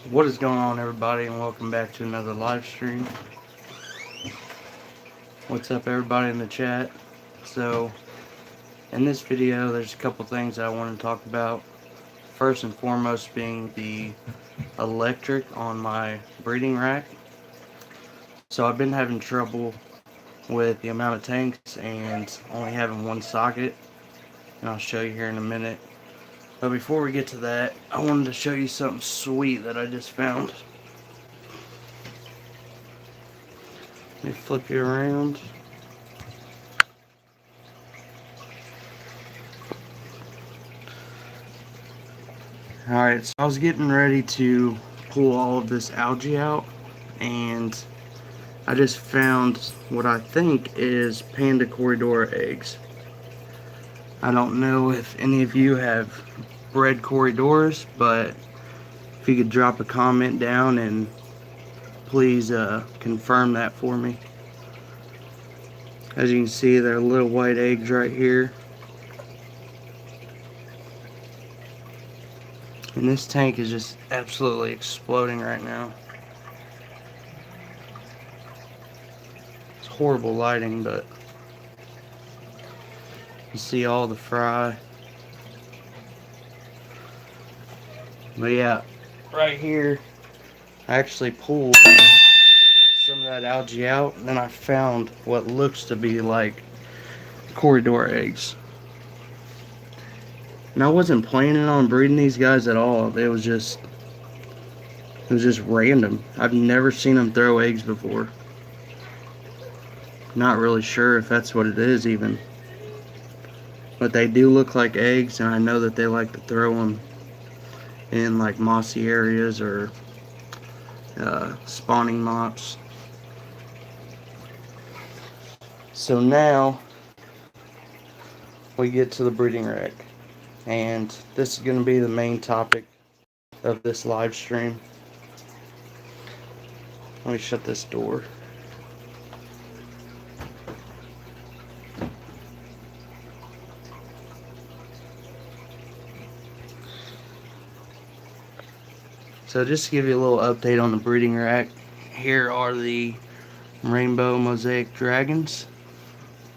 What is going on, everybody, and welcome back to another live stream. What's up, everybody in the chat? So in this video there's a couple things I want to talk about. First and foremost being the electric on my breeding rack. So I've been having trouble with the amount of tanks and only having one socket, and I'll show you here in a minute. But before we get to that, I wanted to show you something sweet that I just found. Let me flip you around. Alright, so I was getting ready to pull all of this algae out, and I just found what I think is panda corridor eggs. I don't know if any of you have bred corridors, but if you could drop a comment down and please confirm that for me. As you can see, there are little white eggs right here. And this tank is just absolutely exploding right now. It's horrible lighting, but you see all the fry. But yeah, right here, I actually pulled some of that algae out, and then I found what looks to be like corridor eggs. And I wasn't planning on breeding these guys at all. It was just random. I've never seen them throw eggs before. Not really sure if that's what it is even. But they do look like eggs, and I know that they like to throw them in like mossy areas or spawning mops. So now we get to the breeding rack, and this is going to be the main topic of this live stream. Let me shut this door. So just to give you a little update on the breeding rack, here are the rainbow mosaic dragons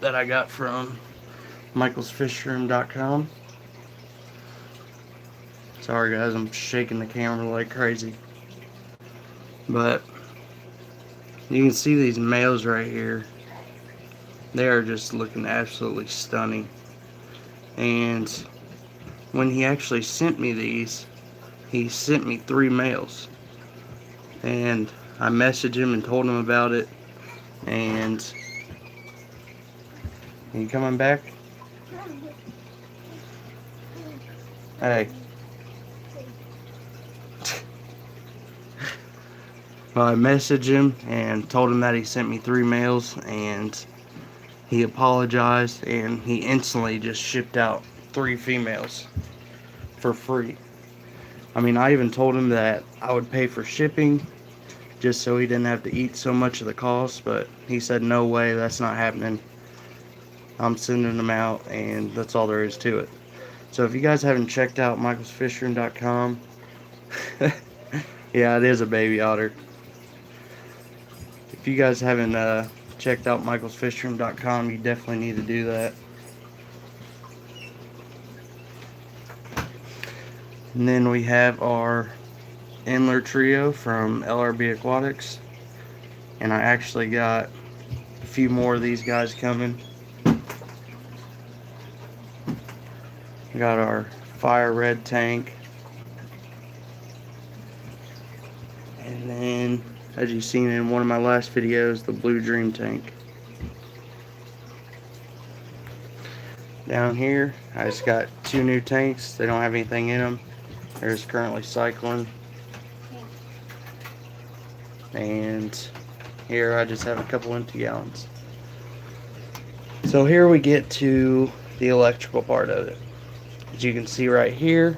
that I got from michaelsfishroom.com. Sorry guys, I'm shaking the camera like crazy. But you can see these males right here. They are just looking absolutely stunning. And when he actually sent me these, he sent me 3 males. And I messaged him and told him about it. And you coming back? Hey. Well, I messaged him and told him that he sent me 3 males, and he apologized, and he instantly just shipped out 3 females for free. I mean, I even told him that I would pay for shipping just so he didn't have to eat so much of the cost, but he said no way, that's not happening. I'm sending them out, and that's all there is to it. So if you guys haven't checked out michaelsfishroom.com, yeah, it is a baby otter. If you guys haven't checked out michaelsfishroom.com, you definitely need to do that. And then we have our Endler trio from LRB Aquatics, and I actually got a few more of these guys coming. We got our fire red tank, and then, as you've seen in one of my last videos, the blue dream tank. Down here, I just got 2 new tanks. They don't have anything in them. They're just currently cycling. And here I just have a couple empty gallons. So here we get to the electrical part of it. As you can see right here,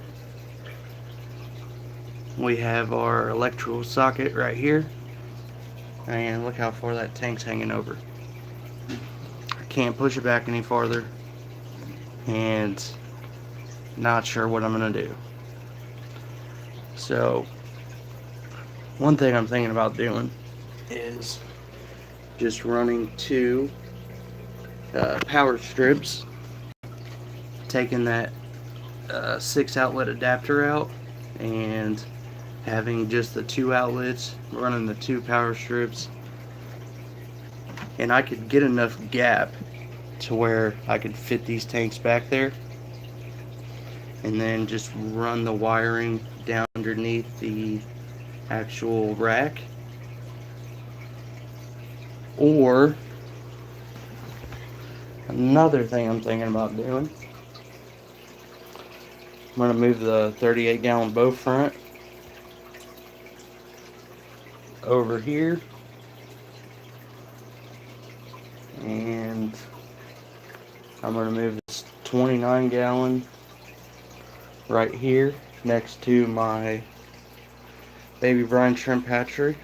we have our electrical socket right here. And look how far that tank's hanging over. I can't push it back any farther, and not sure what I'm gonna do. So One thing I'm thinking about doing is just running two power strips, taking that 6 outlet adapter out, and having just the 2 outlets, running the 2 power strips, and I could get enough gap to where I could fit these tanks back there, and then just run the wiring down underneath the actual rack. Or another thing I'm thinking about doing, I'm going to move the 38 gallon bow front over here, and I'm going to move this 29 gallon right here next to my baby brine shrimp hatchery.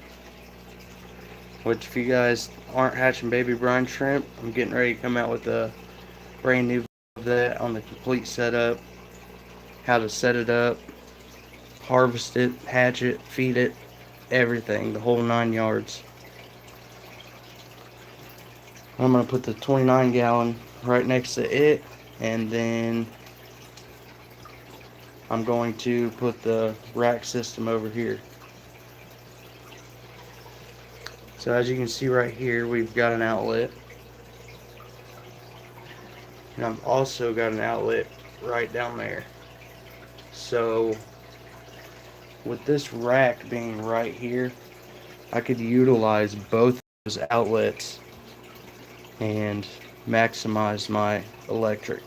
Which, if you guys aren't hatching baby brine shrimp, I'm getting ready to come out with a brand new video of that on the complete setup, how to set it up, harvest it, hatch it, feed it, everything, the whole 9 yards. I'm going to put the 29 gallon right next to it, and then I'm going to put the rack system over here. So as you can see right here, we've got an outlet, and I've also got an outlet right down there. So with this rack being right here, I could utilize both of those outlets and maximize my electric.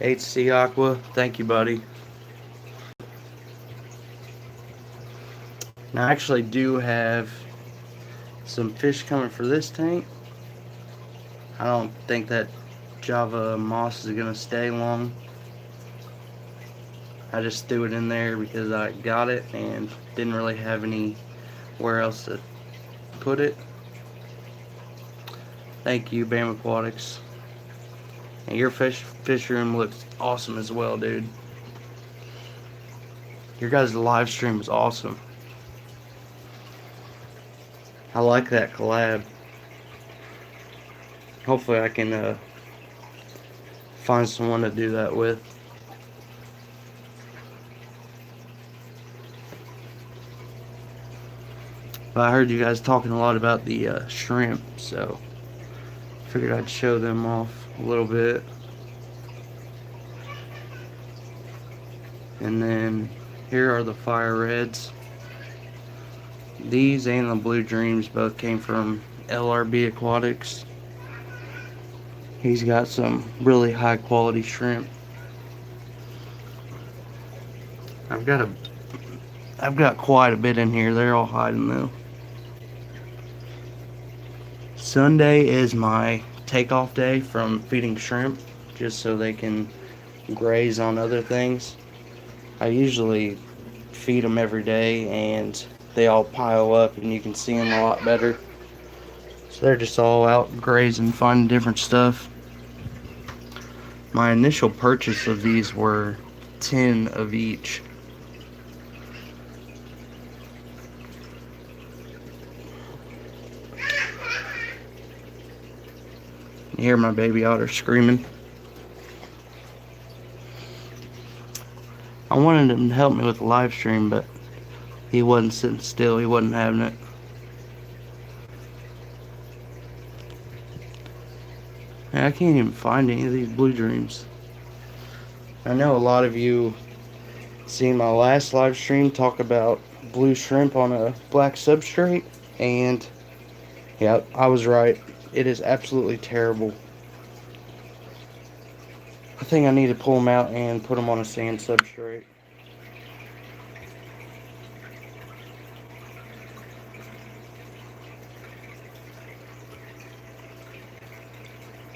HC Aqua, thank you, buddy. Now I actually do have some fish coming for this tank. I don't think that Java moss is gonna stay long. I just threw it in there because I got it and didn't really have anywhere else to put it. Thank you, Bam Aquatics. And your fish room looks awesome as well, dude. Your guys' live stream was awesome. I like that collab. Hopefully I can find someone to do that with. But I heard you guys talking a lot about the shrimp, so figured I'd show them off a little bit. And then here are the fire reds. These and the blue dreams both came from LRB Aquatics. He's got some really high quality shrimp. I've got quite a bit in here. They're all hiding though. Sunday is my takeoff day from feeding shrimp, just so they can graze on other things. I usually feed them every day and they all pile up and you can see them a lot better. So they're just all out grazing, finding different stuff. My initial purchase of these were 10 of each. You hear my baby otter screaming. I wanted him to help me with the live stream, but he wasn't sitting still. He wasn't having it. I can't even find any of these blue dreams. I know a lot of you seen my last live stream talk about blue shrimp on a black substrate, and yeah, I was right. It is absolutely terrible. I think I need to pull them out and put them on a sand substrate.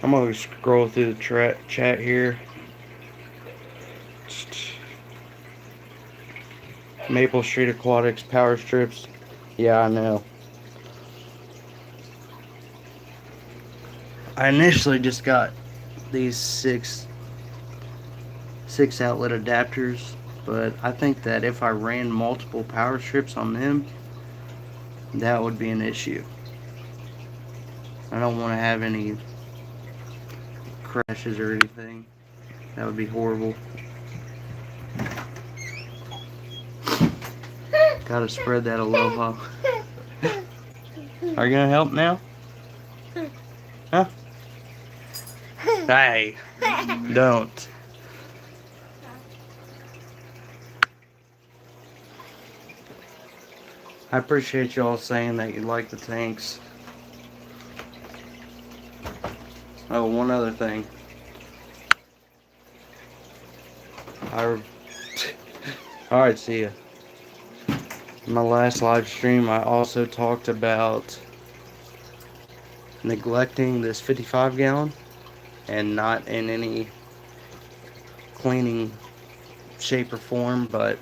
I'm going to scroll through the chat here. Maple Street Aquatics, power strips. Yeah, I know. I initially just got these 6 6 outlet adapters, but I think that if I ran multiple power strips on them, that would be an issue. I don't want to have any crashes or anything. That would be horrible. Gotta spread that aloha. Are you gonna help now? Huh? Hey, don't. I appreciate y'all saying that you like the tanks. Oh, one other thing. Alright, see ya. In my last live stream, I also talked about neglecting this 55 gallon and not in any cleaning shape or form, but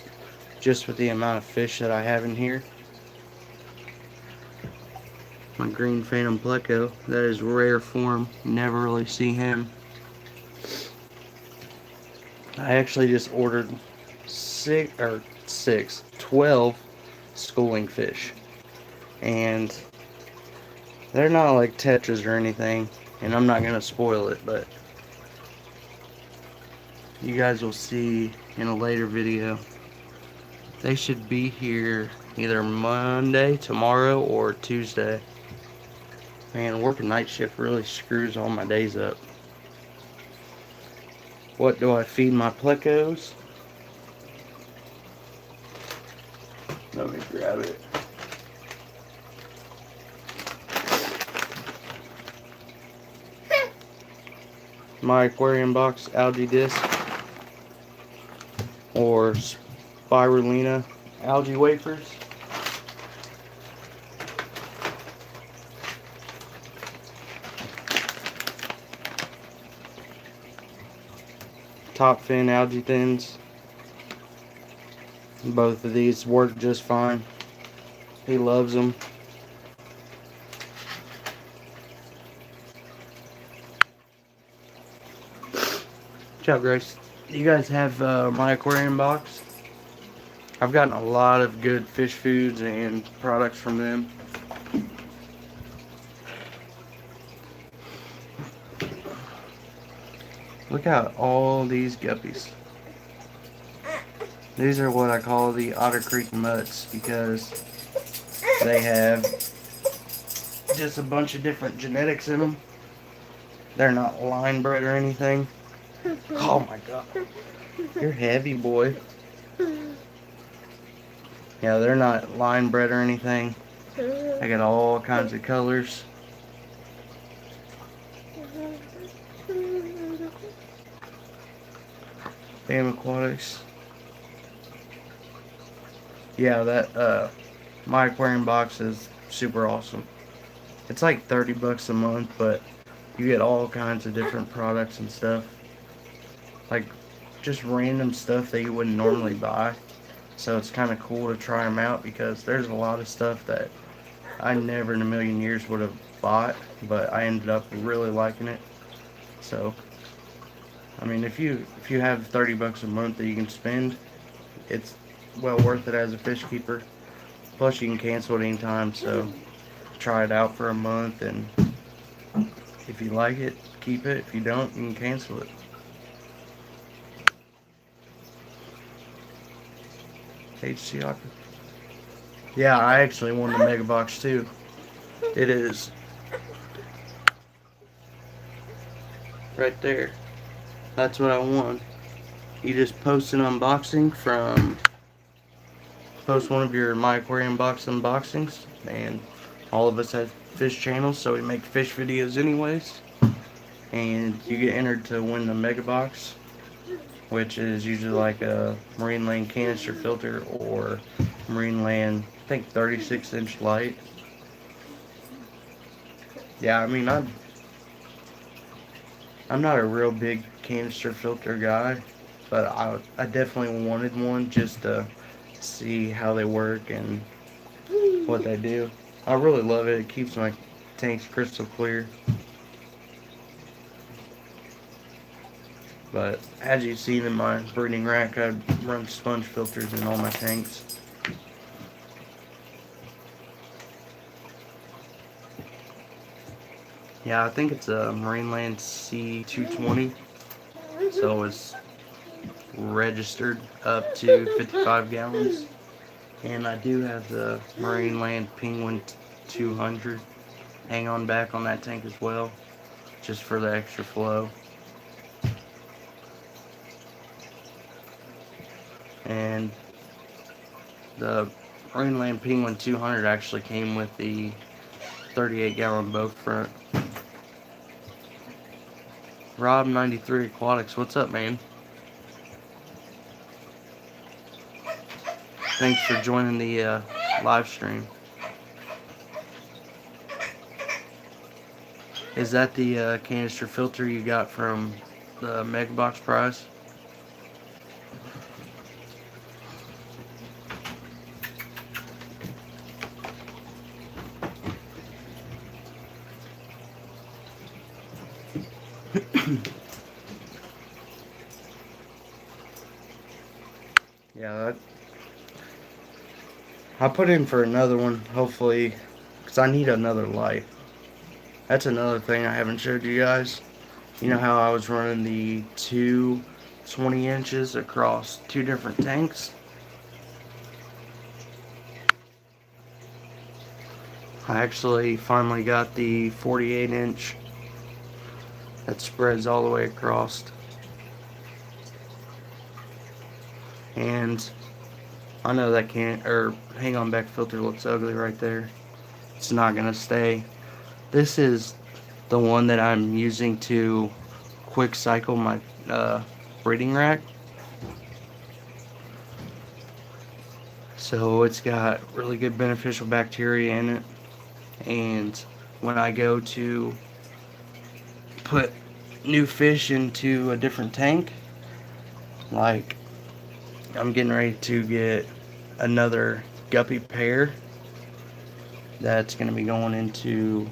just with the amount of fish that I have in here. My green phantom pleco, that is rare form. You never really see him. I actually just ordered 12 schooling fish, and they're not like tetras or anything, and I'm not gonna spoil it, but you guys will see in a later video. They should be here either Monday, tomorrow, or Tuesday. Man, working night shift really screws all my days up. What do I feed my plecos? Let me grab it. My aquarium box algae disc or spirulina algae wafers. Top fin algae thins. Both of these work just fine. He loves them. Ciao, Grace. You guys have my aquarium box? I've gotten a lot of good fish foods and products from them. Look at all these guppies. These are what I call the Otter Creek mutts because they have just a bunch of different genetics in them. They're not line bred or anything. Oh my god. You're heavy, boy. Yeah, they're not line bred or anything. I got all kinds of colors. Bam Aquatics. Yeah, that my aquarium box is super awesome. It's like 30 bucks a month, but you get all kinds of different products and stuff. Like just random stuff that you wouldn't normally buy. So it's kind of cool to try them out because there's a lot of stuff that I never in a million years would have bought, but I ended up really liking it. So, I mean, if you have 30 bucks a month that you can spend, it's well worth it as a fish keeper. Plus, you can cancel it anytime, so try it out for a month, and if you like it, keep it. If you don't, you can cancel it. HC. Yeah, I actually won the mega box too. It is right there. That's what I won. You just post an unboxing post one of your My Aquarium Box unboxings, and all of us have fish channels, so we make fish videos anyways, and you get entered to win the mega box, which is usually like a Marine Land canister filter or Marine Land, I think 36-inch light. Yeah, I mean, I'm not a real big canister filter guy, but I definitely wanted one just to see how they work and what they do. I really love it. It keeps my tanks crystal clear. But as you've seen in my breeding rack, I run sponge filters in all my tanks. Yeah, I think it's a Marineland C220, so it's registered up to 55 gallons. And I do have the Marineland Penguin 200 hang on back on that tank as well, just for the extra flow. And the Marineland Penguin 200 actually came with the 38-gallon boat front. Rob93 Aquatics, what's up, man? Thanks for joining the live stream. Is that the canister filter you got from the Mega Box prize? Yeah, I put in for another one, hopefully, because I need another light. That's another thing I haven't showed you guys. You know how I was running the two 20 inches across two different tanks? I actually finally got the 48-inch that spreads all the way across. And I know that hang on back filter looks ugly right there. It's not gonna stay. This is the one that I'm using to quick cycle my breeding rack. So it's got really good beneficial bacteria in it. And when I go to put new fish into a different tank, like I'm getting ready to get another guppy pair that's going to be going into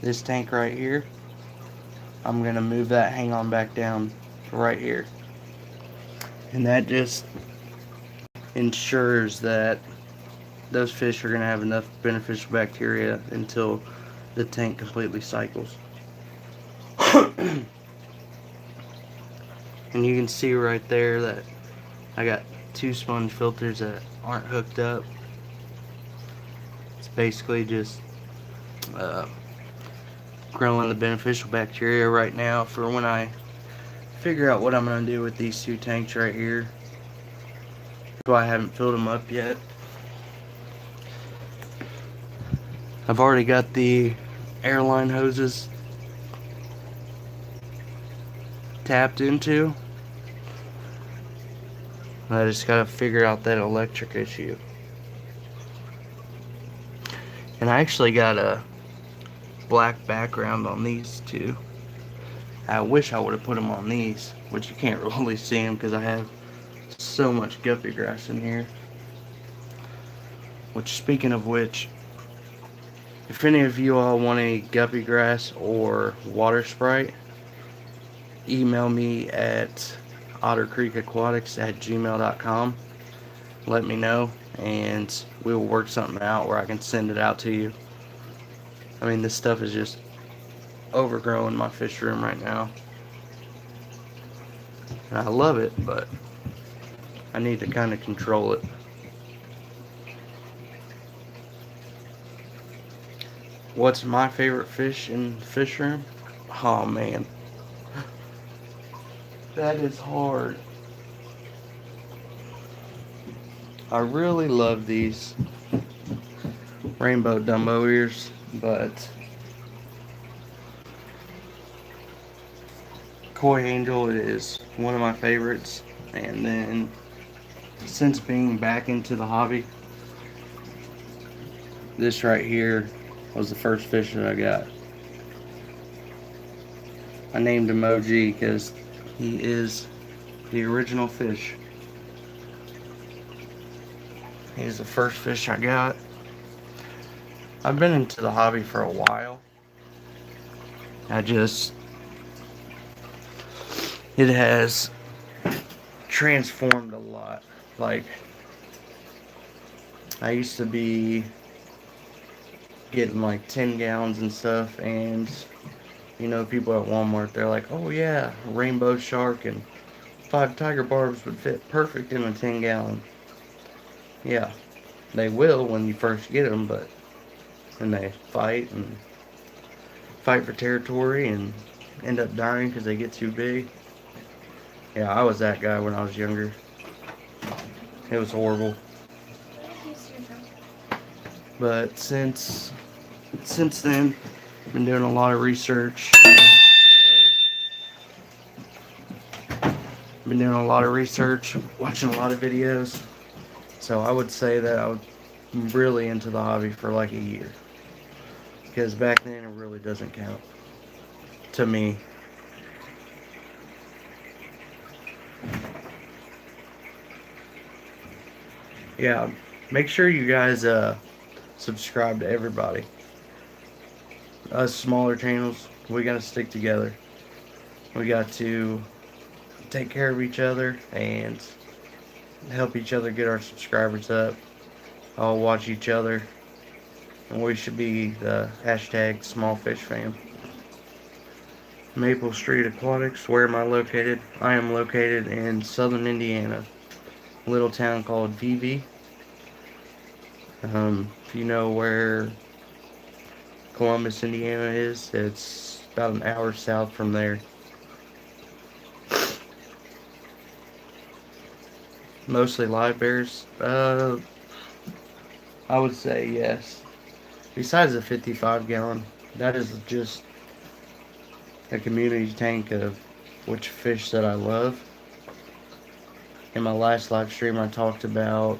this tank right here. I'm going to move that hang on back down right here, and that just ensures that those fish are going to have enough beneficial bacteria until the tank completely cycles. And you can see right there that I got two sponge filters that aren't hooked up. It's basically just growing the beneficial bacteria right now for when I figure out what I'm going to do with these two tanks right here. That's why I haven't filled them up yet. I've already got the airline hoses tapped into. I just gotta figure out that electric issue. And I actually got a black background on these two. I wish I would have put them on these, which you can't really see them because I have so much guppy grass in here. Which, speaking of which, if any of you all want any guppy grass or water sprite, email me at ottercreekaquatics@gmail.com. Let me know, and we will work something out where I can send it out to you. I mean, this stuff is just overgrowing my fish room right now. And I love it, but I need to kind of control it. What's my favorite fish in the fish room? Oh man, that is hard. I really love these rainbow Dumbo ears, but Koi Angel is one of my favorites. And then since being back into the hobby, this right here was the first fish that I got. I named him OG because he is the original fish. He's the first fish I got. I've been into the hobby for a while. I just it has transformed a lot. Like, I used to be getting like 10 gallons and stuff, and people at Walmart, they're like, oh yeah, Rainbow Shark and 5 Tiger Barbs would fit perfect in a 10-gallon. Yeah, they will when you first get them, but then they fight for territory and end up dying because they get too big. Yeah, I was that guy when I was younger. It was horrible. But since then, I've been doing a lot of research. Watching a lot of videos. So I would say that I was really into the hobby for like a year. Because back then it really doesn't count. To me. Yeah, make sure you guys subscribe to everybody. Us smaller channels, we gotta stick together. We got to take care of each other and help each other get our subscribers up. All watch each other. And we should be the hashtag small fish fam. Maple Street Aquatics, where am I located? I am located in southern Indiana, a little town called VV. If you know where Columbus, Indiana is, it's about an hour south from there. Mostly live bears. I would say yes. Besides the 55-gallon, that is just a community tank of which fish that I love. In my last live stream, I talked about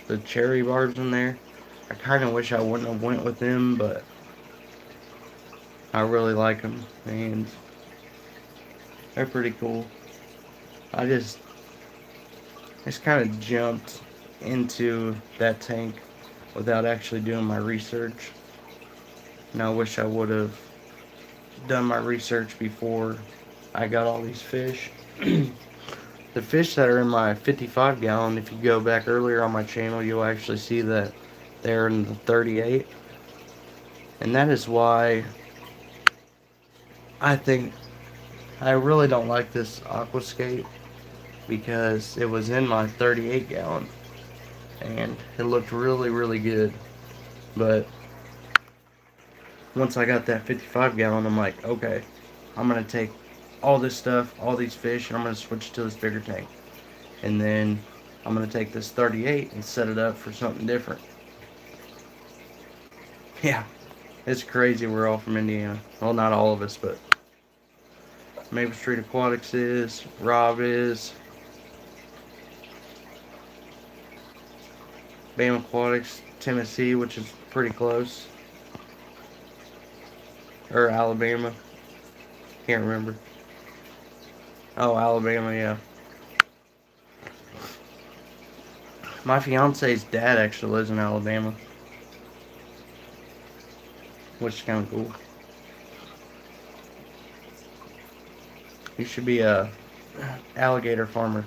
the cherry barbs in there. I kind of wish I wouldn't have went with them, but I really like them, and they're pretty cool. I just kind of jumped into that tank without actually doing my research. And I wish I would have done my research before I got all these fish. The fish that are in my 55-gallon, if you go back earlier on my channel, you'll actually see that they're in the 38. And that is why I think I really don't like this aquascape, because it was in my 38-gallon and it looked really, really good. But once I got that 55-gallon, I'm like, okay, I'm going to take all this stuff, all these fish, and I'm going to switch to this bigger tank. And then I'm going to take this 38 and set it up for something different. Yeah, it's crazy. We're all from Indiana. Well, not all of us, but Maple Street Aquatics is, Rob is, Bam Aquatics, Tennessee, which is pretty close. Or Alabama. Can't remember. Oh, Alabama, yeah. My fiance's dad actually lives in Alabama, which is kind of cool. You should be a alligator farmer.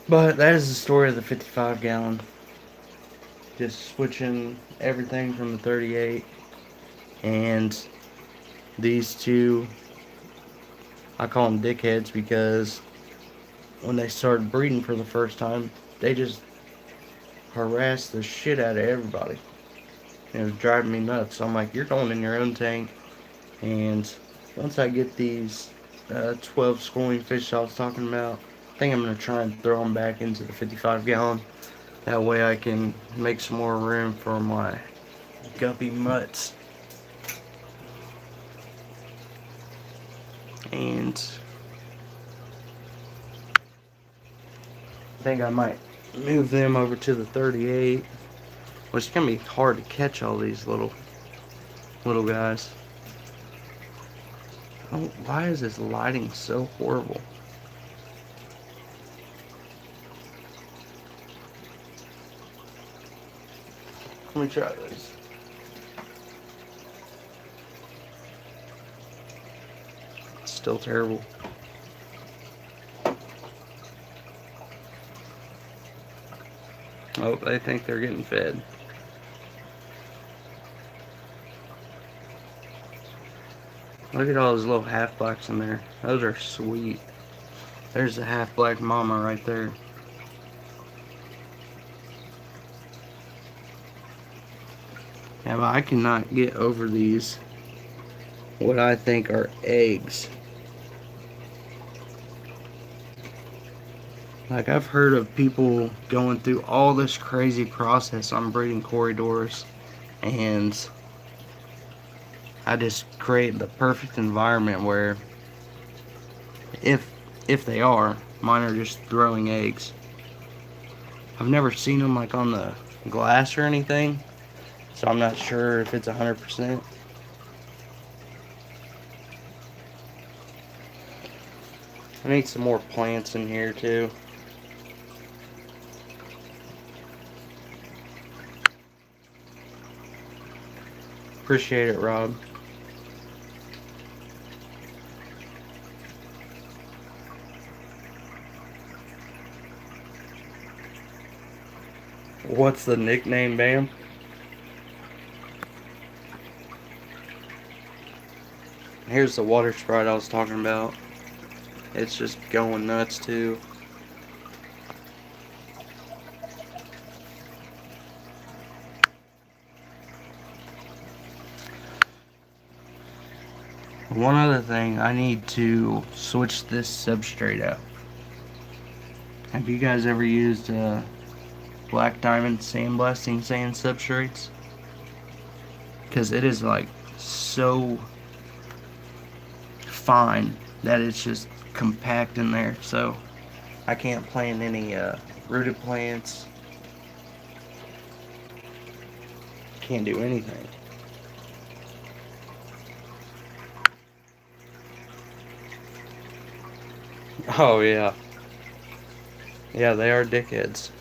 But that is the story of the 55-gallon. Just switching everything from the 38. And these two, I call them dickheads, because when they started breeding for the first time, they just harassed the shit out of everybody. It was driving me nuts. So I'm like, you're going in your own tank. And once I get these 12 schooling fish I was talking about, I think I'm going to try and throw them back into the 55-gallon. That way I can make some more room for my guppy mutts. And I think I might move them over to the 38, which is going to be hard to catch all these little guys. Oh, why is this lighting so horrible? Let me try this. still terrible. Oh, they think they're getting fed. Look at all those little half blacks in there. Those are sweet. There's the half black mama right there. Yeah, but I cannot get over these, what I think are eggs. Like, I've heard of people going through all this crazy process on breeding corridors, and I just create the perfect environment where if they are, mine are just throwing eggs. I've never seen them like on the glass or anything, so I'm not sure if it's 100%. I need some more plants in here too. Appreciate it, Rob. What's the nickname, Bam? Here's the water sprite I was talking about. It's just going nuts too. One other thing, I need to switch this substrate out. Have you guys ever used black diamond sandblasting sand substrates? Because it is like so fine that it's just compact in there, so I can't plant any rooted plants. Can't do anything. Oh yeah. Yeah, they are dickheads.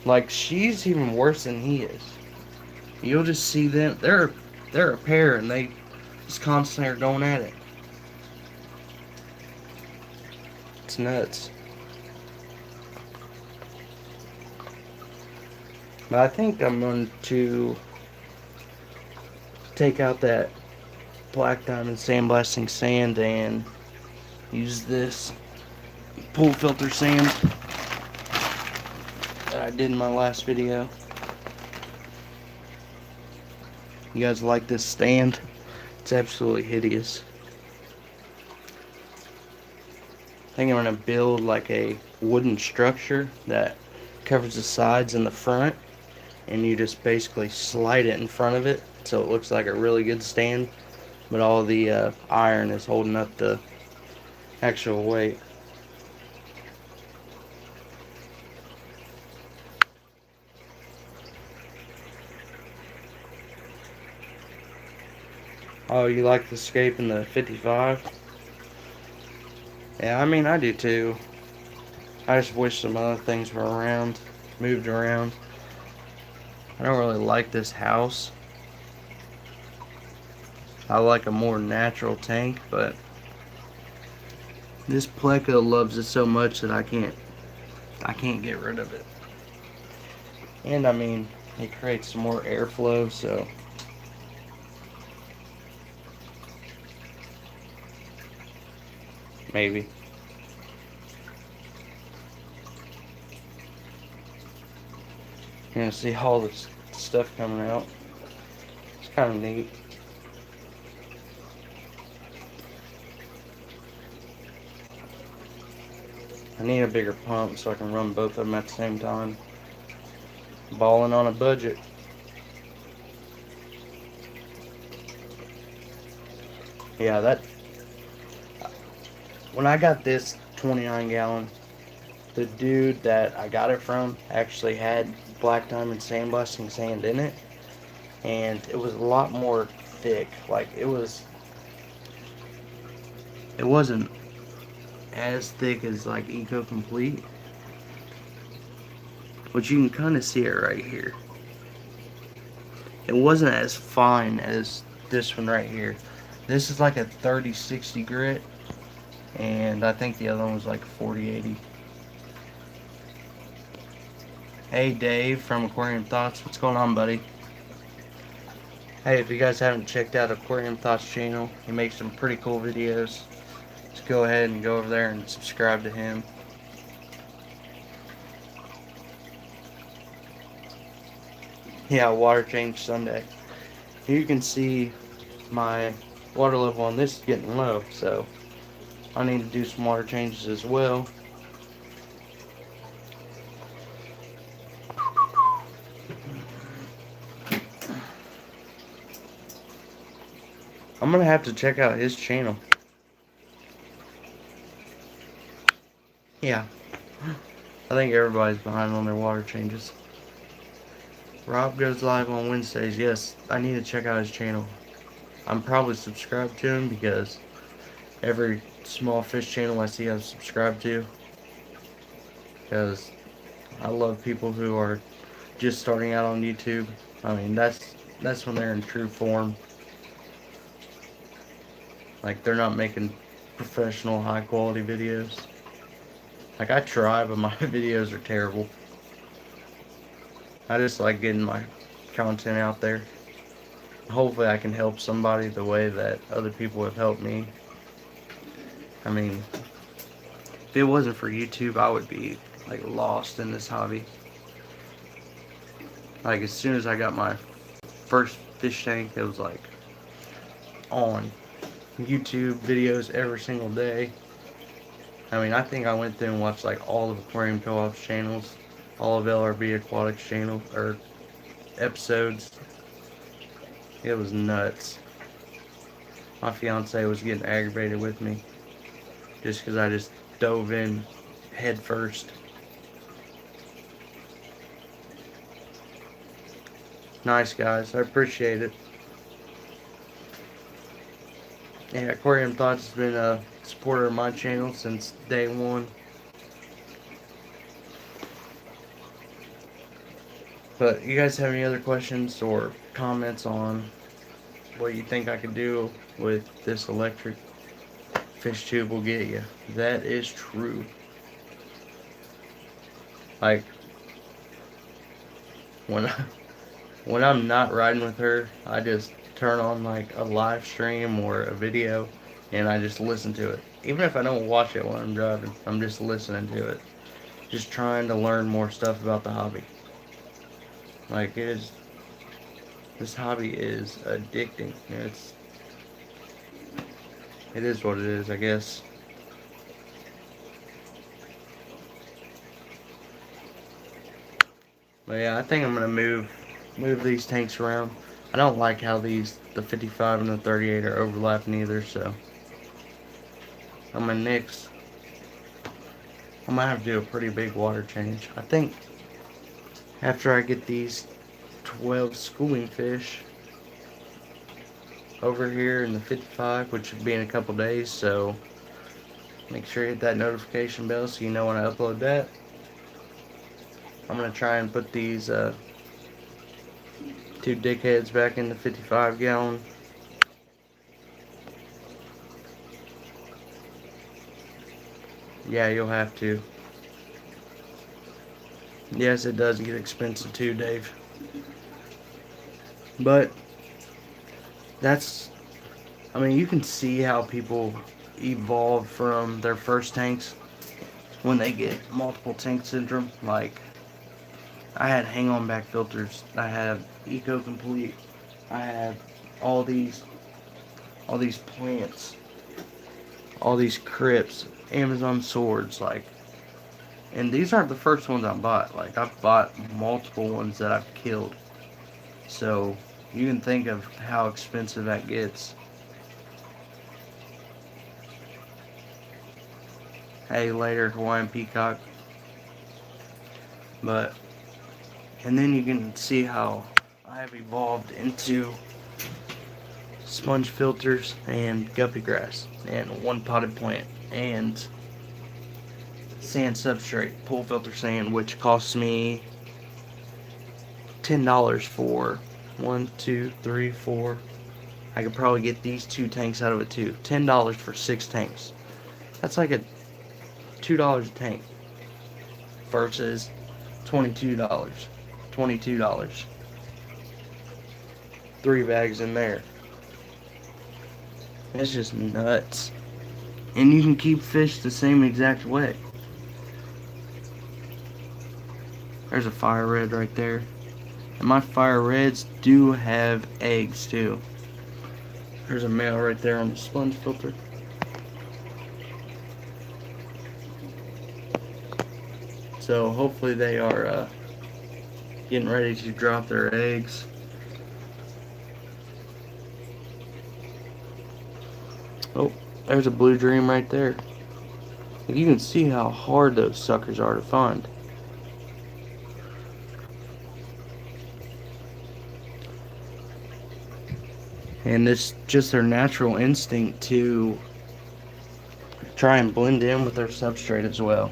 Like, she's even worse than he is. You'll just see them, they're a pair and they just constantly are going at it. It's nuts. But I think I'm going to take out that black diamond sandblasting sand and use this pool filter sand that I did in my last video. You guys like this stand? It's absolutely hideous. I think I'm going to build like a wooden structure that covers the sides and the front, and you just basically slide it in front of it so it looks like a really good stand, but all the iron is holding up the actual weight. Oh, you like the Escape in the 55? Yeah, I mean, I do too. I just wish some other things were around, moved around. I don't really like this house. I like a more natural tank, but this Pleco loves it so much that I can't get rid of it. And I mean, it creates some more airflow, so maybe. You're gonna see all this stuff coming out. It's kind of neat. I need a bigger pump so I can run both of them at the same time. Balling on a budget. Yeah, that. When I got this 29 gallon, the dude that I got it from actually had black diamond sandblasting sand in it, and it was a lot more thick. Like, it wasn't as thick as like Eco Complete, but you can kind of see it right here. It wasn't as fine as this one right here. This is like a 30-60 grit, and I think the other one was like 40-80. Hey Dave from Aquarium Thoughts, what's going on, buddy? Hey, if you guys haven't checked out Aquarium Thoughts channel, he makes some pretty cool videos. Just go ahead and go over there and subscribe to him. Yeah, water change Sunday. You can see my water level on this is getting low, so I need to do some water changes as well. I'm gonna have to check out his channel. Yeah, I think everybody's behind on their water changes. Rob goes live on Wednesdays. Yes, I need to check out his channel. I'm probably subscribed to him because every small fish channel I see I've subscribed to. Because I love people who are just starting out on YouTube. I mean, that's when they're in true form. Like, they're not making professional, high quality videos. Like, I try, but my videos are terrible. I just like getting my content out there. Hopefully I can help somebody the way that other people have helped me. I mean, if it wasn't for YouTube, I would be like lost in this hobby. Like, as soon as I got my first fish tank, it was like on YouTube videos every single day. I mean, I think I went through and watched like all of Aquarium Co-op's channels, all of LRB Aquatics channel or episodes. It was nuts. My fiance was getting aggravated with me just because I just dove in head first. Nice, guys. I appreciate it. Yeah, Aquarium Thoughts has been a supporter of my channel since day one. But you guys have any other questions or comments on what you think I could do with this electric fish tube will get you? That is true. Like, when I'm not riding with her, I just turn on like a live stream or a video and I just listen to it. Even if I don't watch it while I'm driving, I'm just listening to it. Just trying to learn more stuff about the hobby. Like, this hobby is addicting. It is what it is, I guess. But yeah, I think I'm gonna move these tanks around. I don't like how the 55 and the 38 are overlapping either, so on my next, I'm gonna have to do a pretty big water change. I think after I get these 12 schooling fish over here in the 55, which should be in a couple days, so make sure you hit that notification bell so you know when I upload that. I'm gonna try and put these two dickheads back in the 55 gallon. Yeah, you'll have to. Yes, it does get expensive too, Dave. But I mean, you can see how people evolve from their first tanks when they get multiple tank syndrome. Like, I had hang-on back filters. I have Eco Complete. I have all these plants, all these crypts, Amazon swords, like, and these aren't the first ones I bought. Like, I've bought multiple ones that I've killed. So you can think of how expensive that gets. Hey, later, Hawaiian Peacock. But, and then you can see how I have evolved into sponge filters and guppy grass and one potted plant and sand substrate, pool filter sand, which costs me $10 for 1, 2, 3, 4, I could probably get these 2 tanks out of it too. $10 for 6 tanks. That's like a $2 a tank versus $22. $22. 3 bags in there. It's just nuts. And you can keep fish the same exact way. There's a fire red right there. And my fire reds do have eggs too. There's a male right there on the sponge filter. So hopefully they are getting ready to drop their eggs. Oh, there's a blue dream right there. You can see how hard those suckers are to find. And it's just their natural instinct to try and blend in with their substrate as well.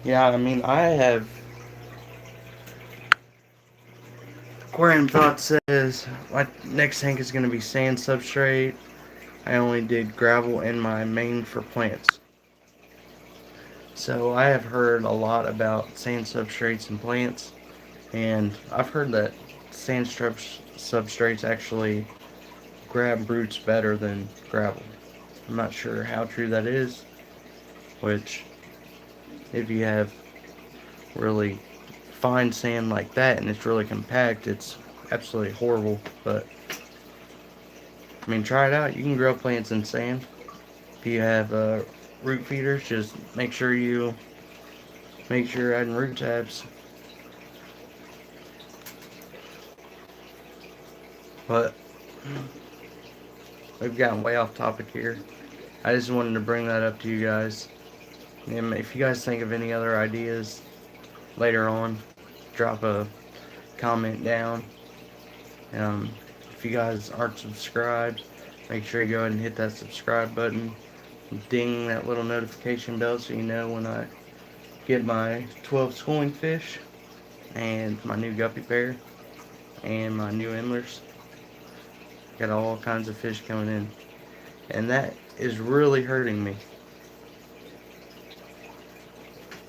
Yeah, I mean, I have... Aquarium Thought says my next tank is going to be sand substrate. I only did gravel in my main for plants. So I have heard a lot about sand substrates and plants, and I've heard that sand substrates actually grab roots better than gravel. I'm not sure how true that is, which if you have really fine sand like that and it's really compact, it's absolutely horrible. But I mean, try it out. You can grow plants in sand. If you have root feeders, just make sure you're adding root tabs. But we've gotten way off topic here. I just wanted to bring that up to you guys. And if you guys think of any other ideas later on, drop a comment down. If you guys aren't subscribed, make sure you go ahead and hit that subscribe button. Ding that little notification bell so you know when I get my 12 schooling fish and my new guppy pair and my new endlers. Got all kinds of fish coming in, and that is really hurting me,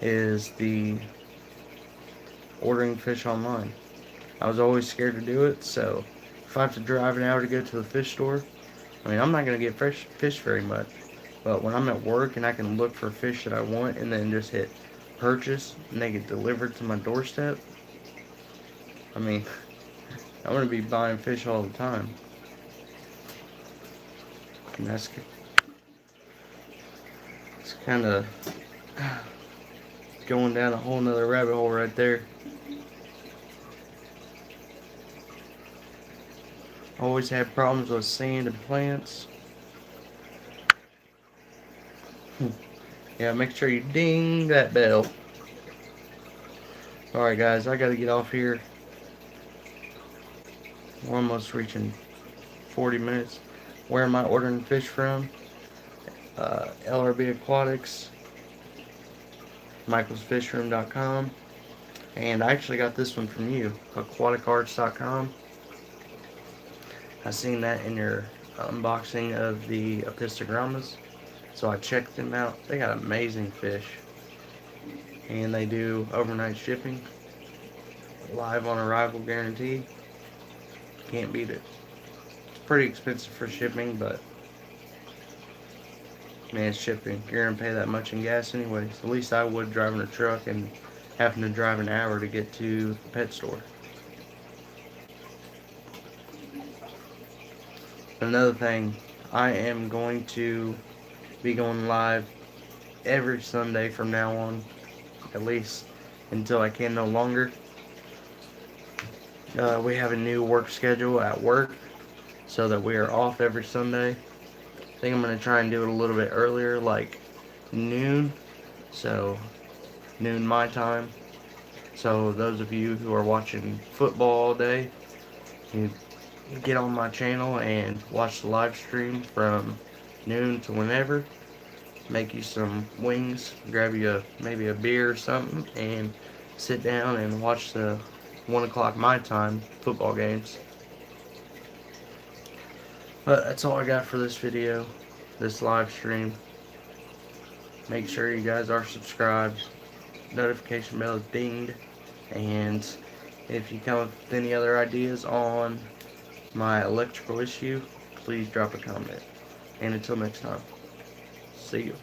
is the ordering fish online. I was always scared to do it, so if I have to drive an hour to go to the fish store, I mean, I'm not going to get fresh fish very much. But when I'm at work and I can look for fish that I want and then just hit purchase and they get delivered to my doorstep, I mean, I'm going to be buying fish all the time. And that's kind of going down a whole nother rabbit hole right there. Always had problems with sand and plants. Yeah, make sure you ding that bell. Alright guys, I gotta get off here. We're almost reaching 40 minutes. Where am I ordering fish from? LRB Aquatics, michaelsfishroom.com, and I actually got this one from you, aquaticarts.com. I seen that in your unboxing of the Epistogramas, so I checked them out. They got amazing fish, and they do overnight shipping, live on arrival guarantee. Can't beat it. It's pretty expensive for shipping, but man, shipping, you're gonna pay that much in gas anyways. At least I would, driving a truck and having to drive an hour to get to the pet store. Another thing, I am going to be going live every Sunday from now on, at least until I can no longer. We have a new work schedule at work, so that we are off every Sunday. I think I'm going to try and do it a little bit earlier, like noon. So, noon my time. So, those of you who are watching football all day, you get on my channel and watch the live stream from noon to whenever. make you some wings, grab you maybe a beer or something, and sit down and watch the 1 o'clock my time football games. But that's all I got for this video, this live stream. Make sure you guys are subscribed, notification bell is dinged, and if you come up with any other ideas on my electrical issue, please drop a comment. And until next time, see you.